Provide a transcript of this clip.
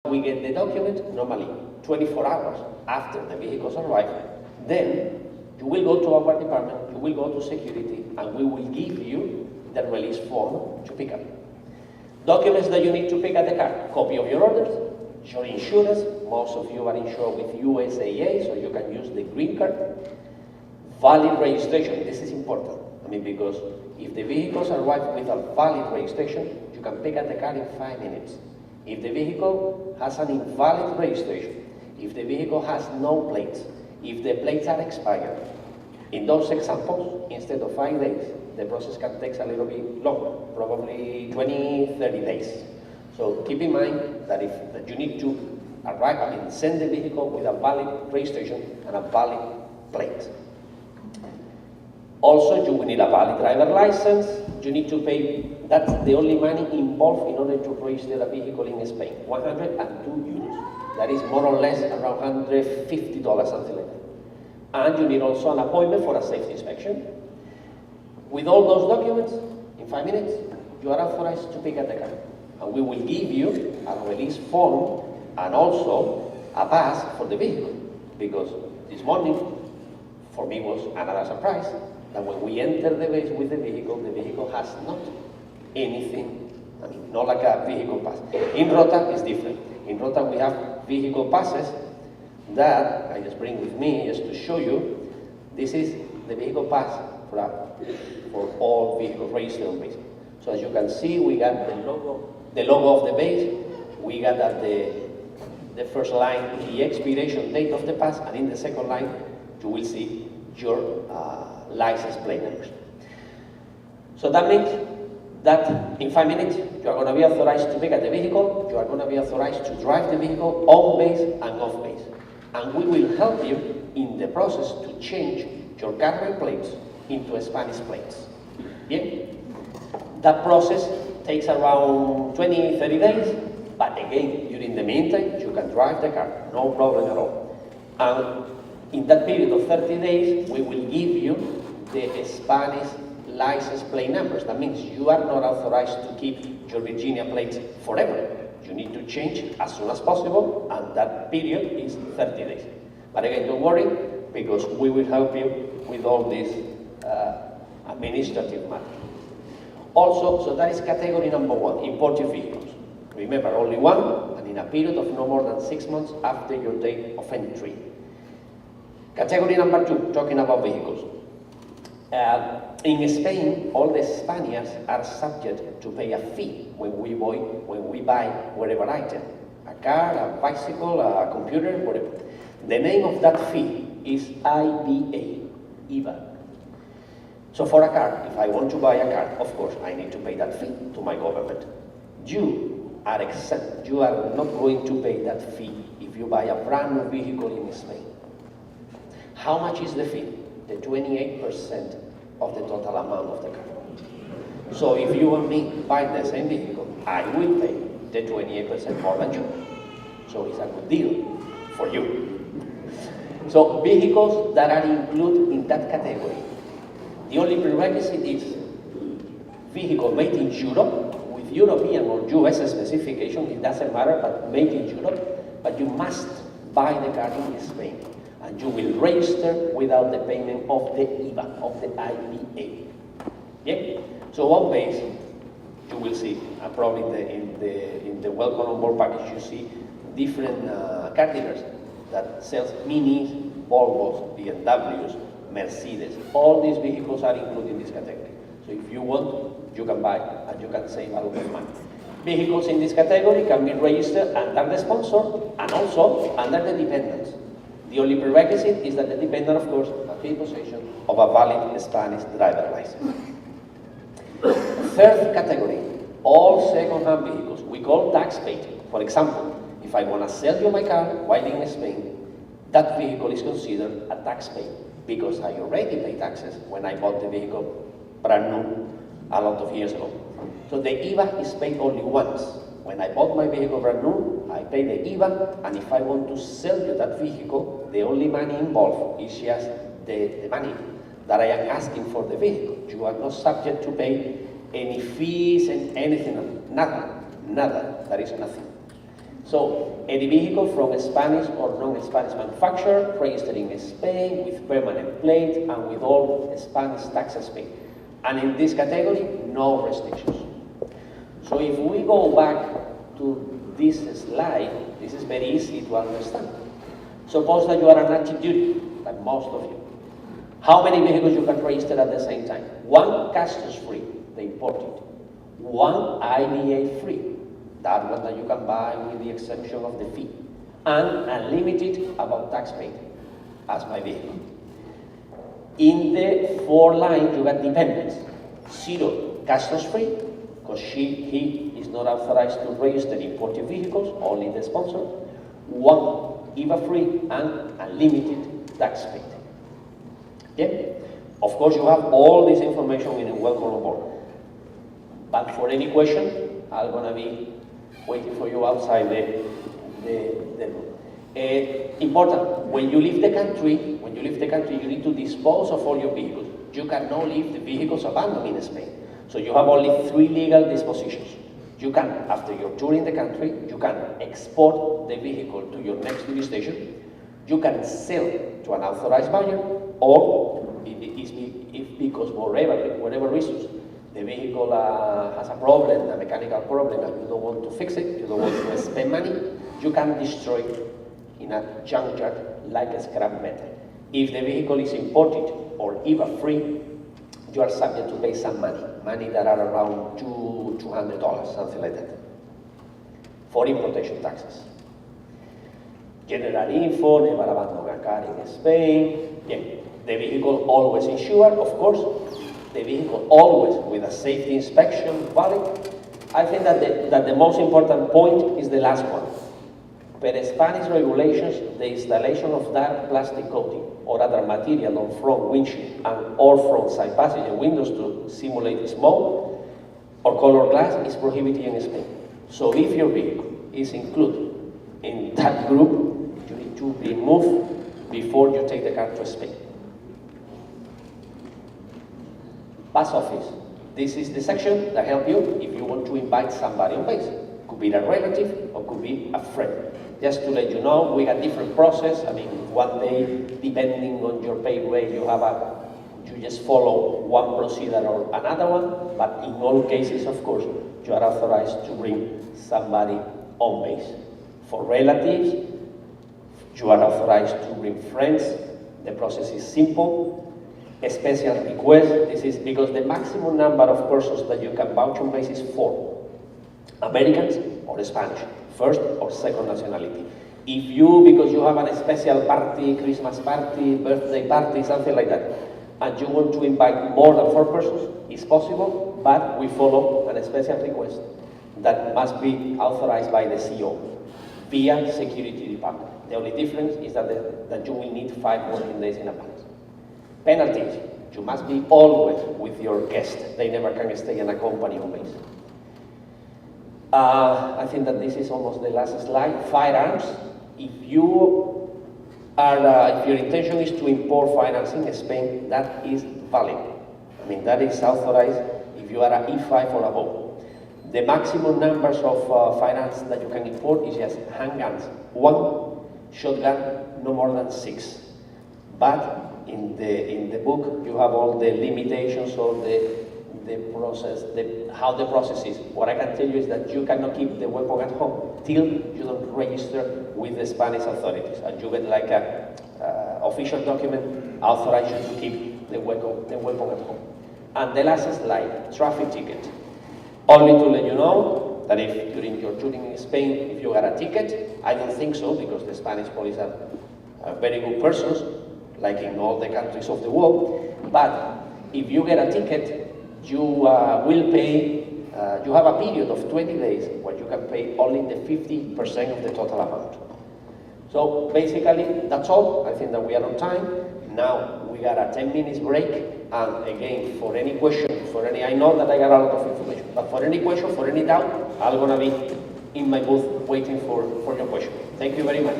We get the document normally 24 hours after the vehicles arrive. Then you will go to our department, you will go to security, and we will give you the release form to pick up. Documents that you need to pick at the car: copy of your orders, your insurance. Most of you are insured with USAA, so you can use the green card. Valid registration. This is important. Because if the vehicles arrive with a valid registration, you can pick up the car in 5 minutes. If the vehicle has an invalid registration, if the vehicle has no plates, if the plates are expired, in those examples, instead of 5 days, the process can take a little bit longer, probably 20, 30 days. So keep in mind that you need to arrive, send the vehicle with a valid registration and a valid plate. Also, you will need a valid driver license. You need to pay, that's the only money involved in order to register a vehicle in Spain, 102 euros. That is more or less around $150, something like that. And you need also an appointment for a safety inspection. With all those documents, in 5 minutes, you are authorized to pick up the car. And we will give you a release form and also a pass for the vehicle. Because this morning, for me, was another surprise that when we enter the base with the vehicle has not anything, not like a vehicle pass. In Rota, it's different. In Rota, we have vehicle passes that I just bring with me just to show you. This is the vehicle pass for all vehicles registered on base. So as you can see, we got the logo of the base. We got at the first line the expiration date of the pass, and in the second line, you will see your license plate numbers. So that means that in 5 minutes, you are going to be authorized to pick up the vehicle, you are going to be authorized to drive the vehicle on base and off base. And we will help you in the process to change your current plates into Spanish plates. Yeah? That process takes around 20, 30 days, but again, during the meantime, you can drive the car, no problem at all. And in that period of 30 days, we will give you the Spanish license plate numbers. That means you are not authorized to keep your Virginia plates forever. You need to change as soon as possible, and that period is 30 days. But again, don't worry, because we will help you with all this administrative matter. Also, so that is category number 1, imported vehicles. Remember, only one, and in a period of no more than 6 months after your date of entry. Category number 2, talking about vehicles. In Spain, all the Spaniards are subject to pay a fee when we buy whatever item, a car, a bicycle, a computer, whatever. The name of that fee is IVA. So for a car, if I want to buy a car, of course, I need to pay that fee to my government. You are exempt. You are not going to pay that fee if you buy a brand new vehicle in Spain. How much is the fee? The 28% of the total amount of the car. So if you and me buy the same vehicle, I will pay the 28% more than you. So it's a good deal for you. So vehicles that are included in that category, the only prerequisite is vehicle made in Europe with European or US specification, it doesn't matter, but made in Europe, but you must buy the car in Spain. And you will register without the payment of the IVA, of the IVA. Yeah? So on base, you will see, probably in the welcome on board package, you see different car dealers that sells Minis, Volvos, BMWs, Mercedes. All these vehicles are included in this category. So if you want, you can buy and you can save a lot of money. Vehicles in this category can be registered under the sponsor and also under the dependents. The only prerequisite is that the dependent, of course, must be in possession of a valid Spanish driver license. Third category, all second-hand vehicles. We call tax paid. For example, if I want to sell you my car while in Spain, that vehicle is considered a tax paid because I already paid taxes when I bought the vehicle brand new a lot of years ago. So the IVA is paid only once. When I bought my vehicle brand new, I pay the IVA, and if I want to sell you that vehicle, the only money involved is just the money that I am asking for the vehicle. You are not subject to pay any fees and anything, nada, that is nothing. So, any vehicle from a Spanish or non-Spanish manufacturer registered in Spain with permanent plate and with all Spanish taxes paid. And in this category, no restrictions. So if we go back to this slide, this is very easy to understand. Suppose that you are on active duty, like most of you. How many vehicles you can register at the same time? One customs free, the imported. One IVA free, that one that you can buy with the exemption of the fee. And unlimited about tax paid, as my vehicle. In the 4 lines, you got dependents. 0, customs free, because he is not authorized to register imported vehicles, only the sponsor. 1, IVA free, and unlimited tax paid. Okay? Of course, you have all this information in a welcome on board. But for any question, I'm gonna be waiting for you outside the room. Important, when you leave the country, you need to dispose of all your vehicles. You cannot leave the vehicles abandoned in Spain. So you have only 3 legal dispositions. You can, after your tour in the country, you can export the vehicle to your next jurisdiction. You can sell to an authorized buyer, or if because for whatever reasons, the vehicle has a problem, a mechanical problem, and you don't want to fix it, you don't want to spend money, you can destroy it in a junkyard like a scrap metal. If the vehicle is imported or IVA free, you are subject to pay some money that are around $200, something like that, for importation taxes. General info, never abandon a car in Spain. Yeah. The vehicle always insured, of course. The vehicle always with a safety inspection valid. I think that the most important point is the last one. Per Spanish regulations, the installation of dark plastic coating or other material on front windshield and or front side passenger windows to simulate smoke or color glass is prohibited in Spain. So if your vehicle is included in that group, you need to remove before you take the car to Spain. Pass office. This is the section that helps you if you want to invite somebody on base. Could be a relative or could be a friend. Just to let you know, we got different process. I mean, one day, depending on your pay grade, you just follow one procedure or another one. But in all cases, of course, you are authorized to bring somebody on base. For relatives, you are authorized to bring friends. The process is simple. A special request, this is because the maximum number of persons that you can vouch on base is 4. Americans or Spanish, first or second nationality. If you, because you have a special party, Christmas party, birthday party, something like that, and you want to invite more than 4 persons, it's possible, but we follow a special request that must be authorized by the CEO via security department. The only difference is that you will need 5 working days in advance. Penalties, you must be always with your guest. They never can stay in a company on base. I think that this is almost the last slide. Firearms, if your intention is to import firearms in Spain, that is valid. I mean, that is authorized if you are an E5 or above. The maximum numbers of firearms that you can import is just handguns, 1, shotgun, no more than 6. But in the book, you have all the limitations of the process, how the process is. What I can tell you is that you cannot keep the weapon at home till you don't register with the Spanish authorities, and you get like a official document authorizing you to keep the weapon at home. And the last slide, traffic ticket. Only to let you know that if during your touring in Spain, if you got a ticket, I don't think so, because the Spanish police are very good persons, like in all the countries of the world. But if you get a ticket, you will pay, you have a period of 20 days where you can pay only the 50% of the total amount. So basically, that's all. I think that we are on time. Now we got a 10 minutes break. And again, for any question, I know that I got a lot of information, but for any question, for any doubt, I'm gonna be in my booth waiting for your question. Thank you very much.